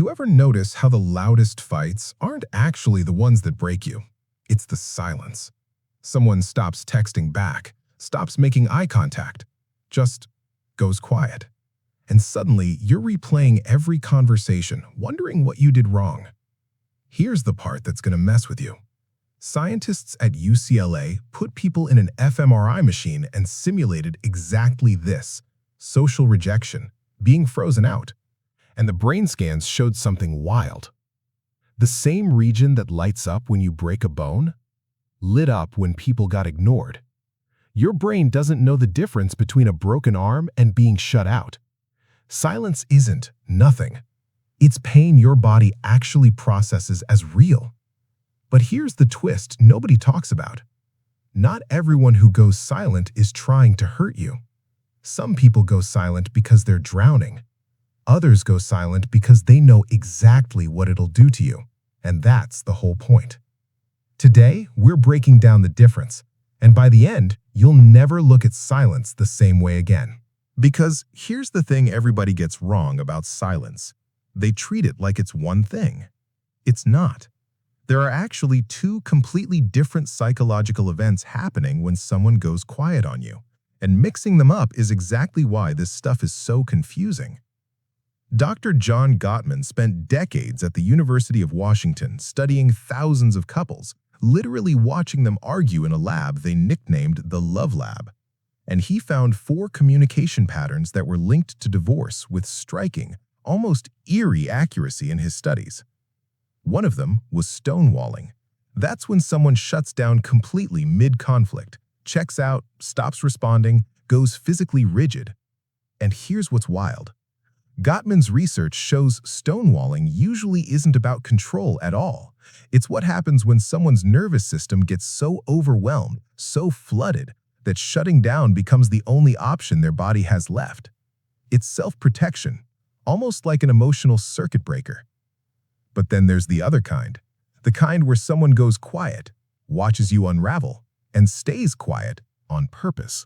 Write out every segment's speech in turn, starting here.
You ever notice how the loudest fights aren't actually the ones that break you? It's the silence. Someone stops texting back, stops making eye contact, just goes quiet. And suddenly, you're replaying every conversation, wondering what you did wrong. Here's the part that's going to mess with you. Scientists at UCLA put people in an fMRI machine and simulated exactly this: social rejection, being frozen out. And the brain scans showed something wild. The same region that lights up when you break a bone lit up when people got ignored. Your brain doesn't know the difference between a broken arm and being shut out. Silence isn't nothing. It's pain your body actually processes as real. But here's the twist nobody talks about. Not everyone who goes silent is trying to hurt you. Some people go silent because they're drowning. Others go silent because they know exactly what it'll do to you. And that's the whole point. Today, we're breaking down the difference. And by the end, you'll never look at silence the same way again. Because here's the thing everybody gets wrong about silence. They treat it like it's one thing. It's not. There are actually two completely different psychological events happening when someone goes quiet on you. And mixing them up is exactly why this stuff is so confusing. Dr. John Gottman spent decades at the University of Washington studying thousands of couples, literally watching them argue in a lab they nicknamed the Love Lab. And he found 4 communication patterns that were linked to divorce with striking, almost eerie accuracy in his studies. One of them was stonewalling. That's when someone shuts down completely mid-conflict, checks out, stops responding, goes physically rigid. And here's what's wild. Gottman's research shows stonewalling usually isn't about control at all. It's what happens when someone's nervous system gets so overwhelmed, so flooded, that shutting down becomes the only option their body has left. It's self-protection, almost like an emotional circuit breaker. But then there's the other kind, the kind where someone goes quiet, watches you unravel, and stays quiet on purpose.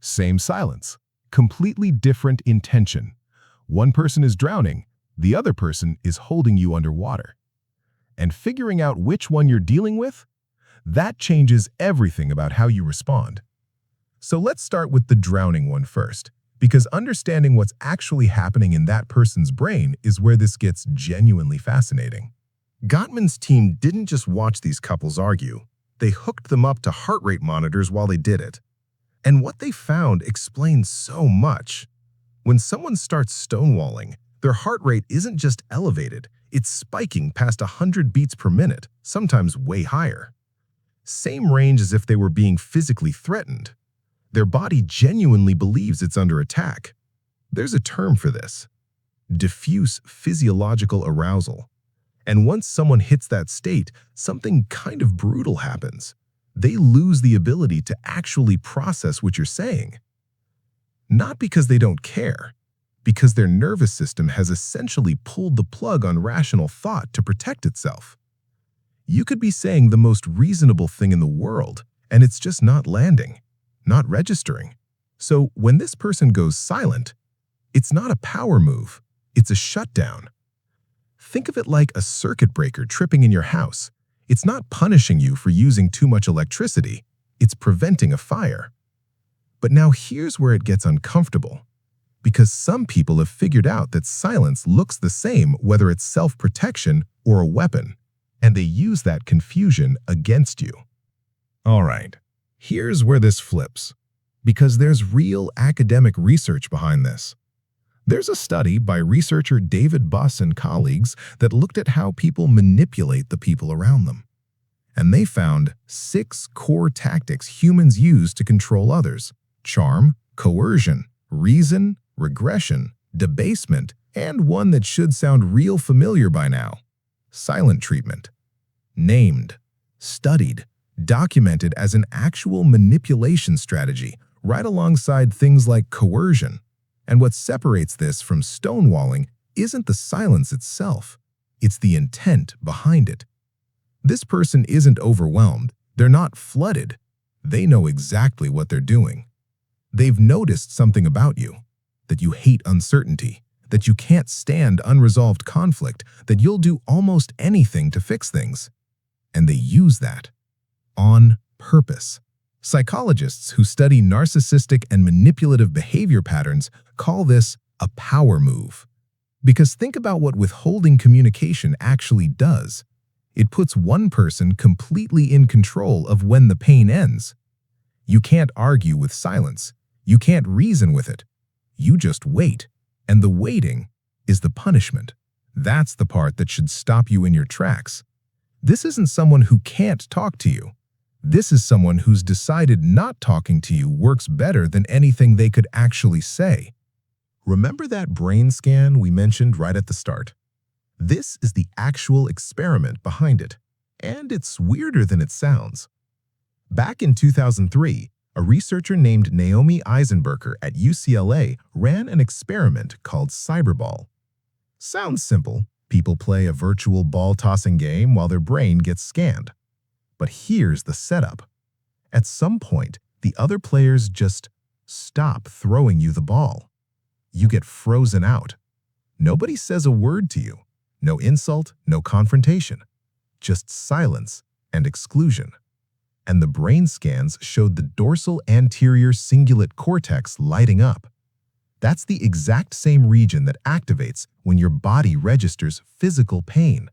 Same silence, completely different intention. One person is drowning, the other person is holding you underwater. And figuring out which one you're dealing with, that changes everything about how you respond. So let's start with the drowning one first, because understanding what's actually happening in that person's brain is where this gets genuinely fascinating. Gottman's team didn't just watch these couples argue, they hooked them up to heart rate monitors while they did it. And what they found explains so much. When someone starts stonewalling, their heart rate isn't just elevated, it's spiking past 100 beats per minute, sometimes way higher. Same range as if they were being physically threatened. Their body genuinely believes it's under attack. There's a term for this: diffuse physiological arousal. And once someone hits that state, something kind of brutal happens. They lose the ability to actually process what you're saying. Not because they don't care, because their nervous system has essentially pulled the plug on rational thought to protect itself. You could be saying the most reasonable thing in the world, and it's just not landing, not registering. So when this person goes silent, it's not a power move, it's a shutdown. Think of it like a circuit breaker tripping in your house. It's not punishing you for using too much electricity, it's preventing a fire. But now here's where it gets uncomfortable, because some people have figured out that silence looks the same whether it's self-protection or a weapon, and they use that confusion against you. All right, here's where this flips, because there's real academic research behind this. There's a study by researcher David Buss and colleagues that looked at how people manipulate the people around them. And they found 6 core tactics humans use to control others: charm, coercion, reason, regression, debasement, and one that should sound real familiar by now: silent treatment. Named, studied, documented as an actual manipulation strategy, right alongside things like coercion. And what separates this from stonewalling isn't the silence itself, it's the intent behind it. This person isn't overwhelmed, they're not flooded. They know exactly what they're doing. They've noticed something about you, that you hate uncertainty, that you can't stand unresolved conflict, that you'll do almost anything to fix things. And they use that on purpose. Psychologists who study narcissistic and manipulative behavior patterns call this a power move. Because think about what withholding communication actually does. It puts one person completely in control of when the pain ends. You can't argue with silence. You can't reason with it. You just wait. And the waiting is the punishment. That's the part that should stop you in your tracks. This isn't someone who can't talk to you. This is someone who's decided not talking to you works better than anything they could actually say. Remember that brain scan we mentioned right at the start? This is the actual experiment behind it, and it's weirder than it sounds. Back in 2003, a researcher named Naomi Eisenberger at UCLA ran an experiment called Cyberball. Sounds simple. People play a virtual ball-tossing game while their brain gets scanned. But here's the setup. At some point, the other players just stop throwing you the ball. You get frozen out. Nobody says a word to you. No insult, no confrontation. Just silence and exclusion. And the brain scans showed the dorsal anterior cingulate cortex lighting up. That's the exact same region that activates when your body registers physical pain.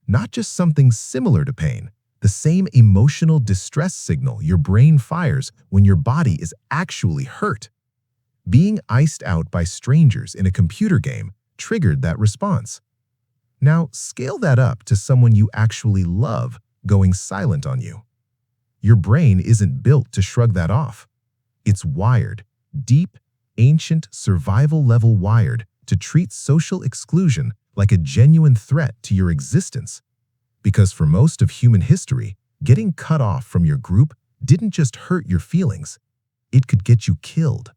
Not just something similar to pain, the same emotional distress signal your brain fires when your body is actually hurt. Being iced out by strangers in a computer game triggered that response. Now, scale that up to someone you actually love going silent on you. Your brain isn't built to shrug that off. It's wired, deep, ancient, survival-level wired to treat social exclusion like a genuine threat to your existence. Because for most of human history, getting cut off from your group didn't just hurt your feelings, it could get you killed.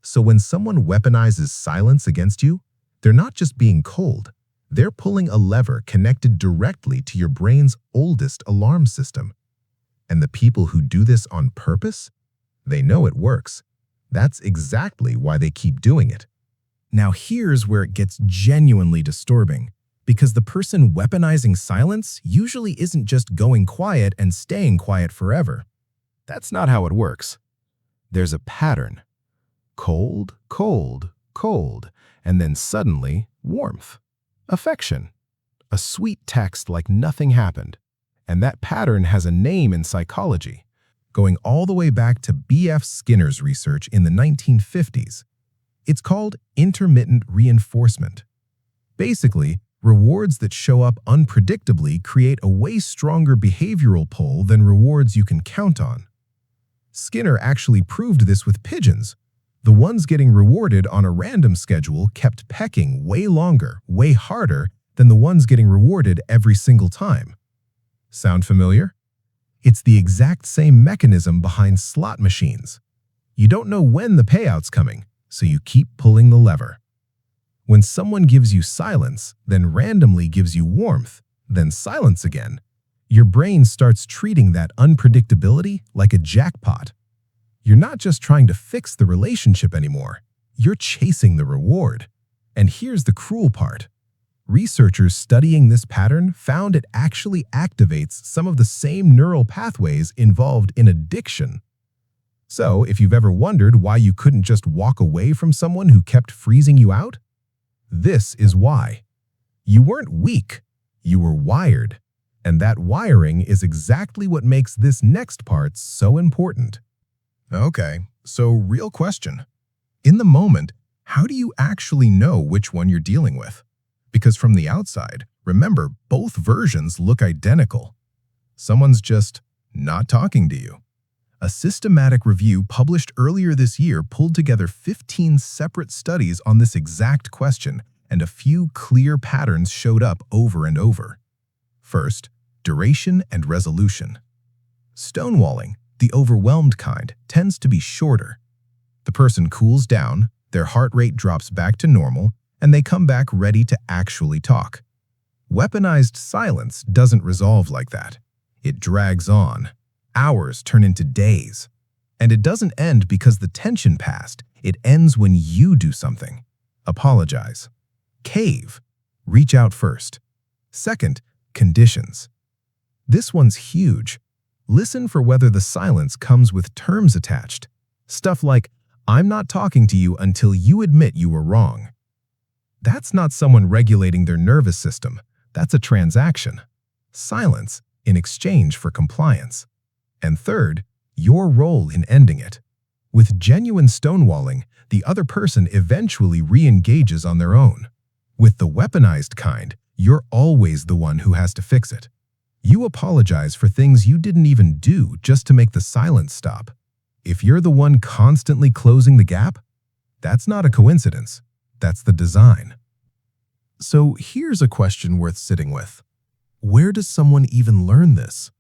So when someone weaponizes silence against you, they're not just being cold, they're pulling a lever connected directly to your brain's oldest alarm system. And the people who do this on purpose, they know it works. That's exactly why they keep doing it. Now here's where it gets genuinely disturbing, because the person weaponizing silence usually isn't just going quiet and staying quiet forever. That's not how it works. There's a pattern. Cold, cold, cold, and then suddenly warmth, affection, a sweet text like nothing happened. And that pattern has a name in psychology, going all the way back to B.F. Skinner's research in the 1950s. It's called intermittent reinforcement. Basically, rewards that show up unpredictably create a way stronger behavioral pull than rewards you can count on. Skinner actually proved this with pigeons. The ones getting rewarded on a random schedule kept pecking way longer, way harder than the ones getting rewarded every single time. Sound familiar? It's the exact same mechanism behind slot machines. You don't know when the payout's coming, so you keep pulling the lever. When someone gives you silence, then randomly gives you warmth, then silence again, your brain starts treating that unpredictability like a jackpot. You're not just trying to fix the relationship anymore, you're chasing the reward. And here's the cruel part. Researchers studying this pattern found it actually activates some of the same neural pathways involved in addiction. So, if you've ever wondered why you couldn't just walk away from someone who kept freezing you out, this is why. You weren't weak, you were wired. And that wiring is exactly what makes this next part so important. Okay, so real question. In the moment, how do you actually know which one you're dealing with? Because from the outside, remember, both versions look identical. Someone's just not talking to you. A systematic review published earlier this year pulled together 15 separate studies on this exact question, and a few clear patterns showed up over and over. First, duration and resolution. Stonewalling, the overwhelmed kind, tends to be shorter. The person cools down, their heart rate drops back to normal, and they come back ready to actually talk. Weaponized silence doesn't resolve like that. It drags on. Hours turn into days. And it doesn't end because the tension passed. It ends when you do something. Apologize. Cave. Reach out first. Second, conditions. This one's huge. Listen for whether the silence comes with terms attached. Stuff like, "I'm not talking to you until you admit you were wrong." That's not someone regulating their nervous system. That's a transaction. Silence in exchange for compliance. And third, your role in ending it. With genuine stonewalling, the other person eventually re-engages on their own. With the weaponized kind, you're always the one who has to fix it. You apologize for things you didn't even do just to make the silence stop. If you're the one constantly closing the gap, that's not a coincidence. That's the design. So here's a question worth sitting with. Where does someone even learn this?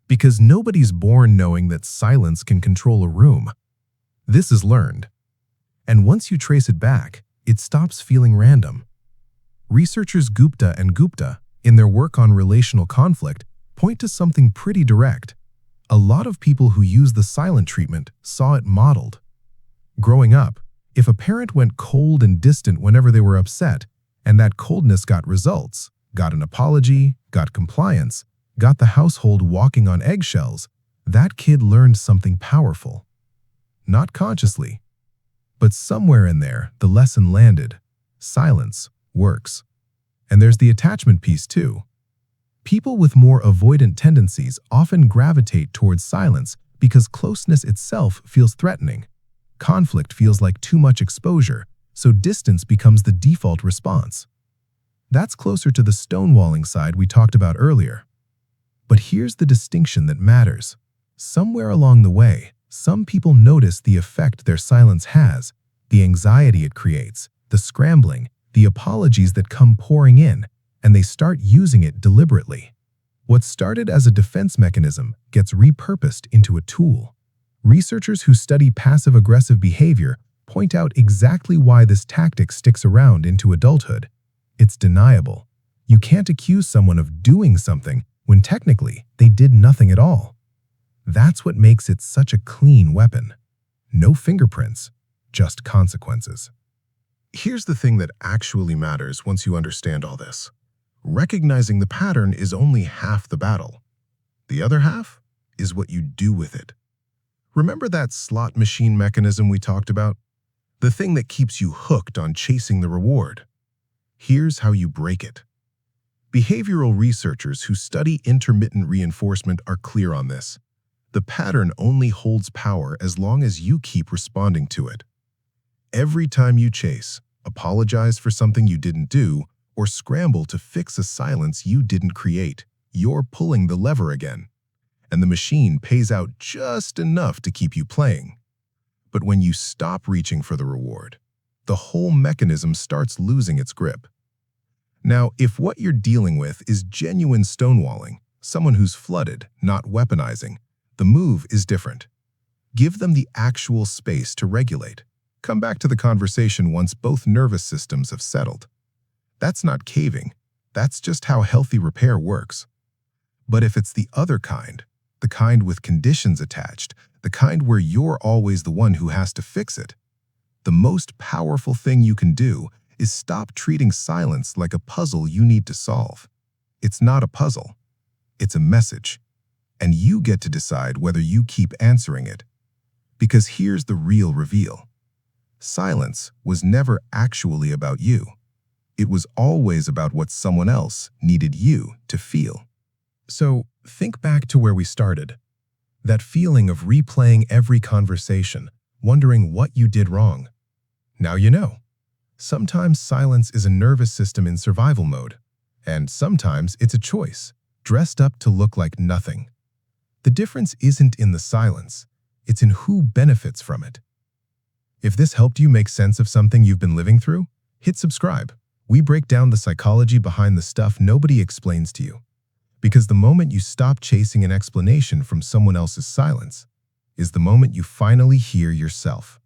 Because nobody's born knowing that silence can control a room. This is learned. And once you trace it back, it stops feeling random. Researchers Gupta and Gupta, in their work on relational conflict, point to something pretty direct. A lot of people who use the silent treatment saw it modeled. Growing up, if a parent went cold and distant whenever they were upset, and that coldness got results, got an apology, got compliance, got the household walking on eggshells, that kid learned something powerful. Not consciously, but somewhere in there, the lesson landed. Silence works. And there's the attachment piece too. People with more avoidant tendencies often gravitate towards silence because closeness itself feels threatening. Conflict feels like too much exposure, so distance becomes the default response. That's closer to the stonewalling side we talked about earlier. But here's the distinction that matters. Somewhere along the way, some people notice the effect their silence has, the anxiety it creates, the scrambling, the apologies that come pouring in, and they start using it deliberately. What started as a defense mechanism gets repurposed into a tool. Researchers who study passive-aggressive behavior point out exactly why this tactic sticks around into adulthood. It's deniable. You can't accuse someone of doing something when technically they did nothing at all. That's what makes it such a clean weapon. No fingerprints, just consequences. Here's the thing that actually matters once you understand all this. Recognizing the pattern is only half the battle. The other half is what you do with it. Remember that slot machine mechanism we talked about? The thing that keeps you hooked on chasing the reward. Here's how you break it. Behavioral researchers who study intermittent reinforcement are clear on this. The pattern only holds power as long as you keep responding to it. Every time you chase, apologize for something you didn't do, or scramble to fix a silence you didn't create, you're pulling the lever again. And the machine pays out just enough to keep you playing. But when you stop reaching for the reward, the whole mechanism starts losing its grip. Now, if what you're dealing with is genuine stonewalling, someone who's flooded, not weaponizing, the move is different. Give them the actual space to regulate. Come back to the conversation once both nervous systems have settled. That's not caving. That's just how healthy repair works. But if it's the other kind, the kind with conditions attached, the kind where you're always the one who has to fix it, the most powerful thing you can do is stop treating silence like a puzzle you need to solve. It's not a puzzle. It's a message. And you get to decide whether you keep answering it. Because here's the real reveal. Silence was never actually about you. It was always about what someone else needed you to feel. So think back to where we started. That feeling of replaying every conversation, wondering what you did wrong. Now you know. Sometimes silence is a nervous system in survival mode, and sometimes it's a choice, dressed up to look like nothing. The difference isn't in the silence, it's in who benefits from it. If this helped you make sense of something you've been living through, hit subscribe. We break down the psychology behind the stuff nobody explains to you. Because the moment you stop chasing an explanation from someone else's silence is the moment you finally hear yourself.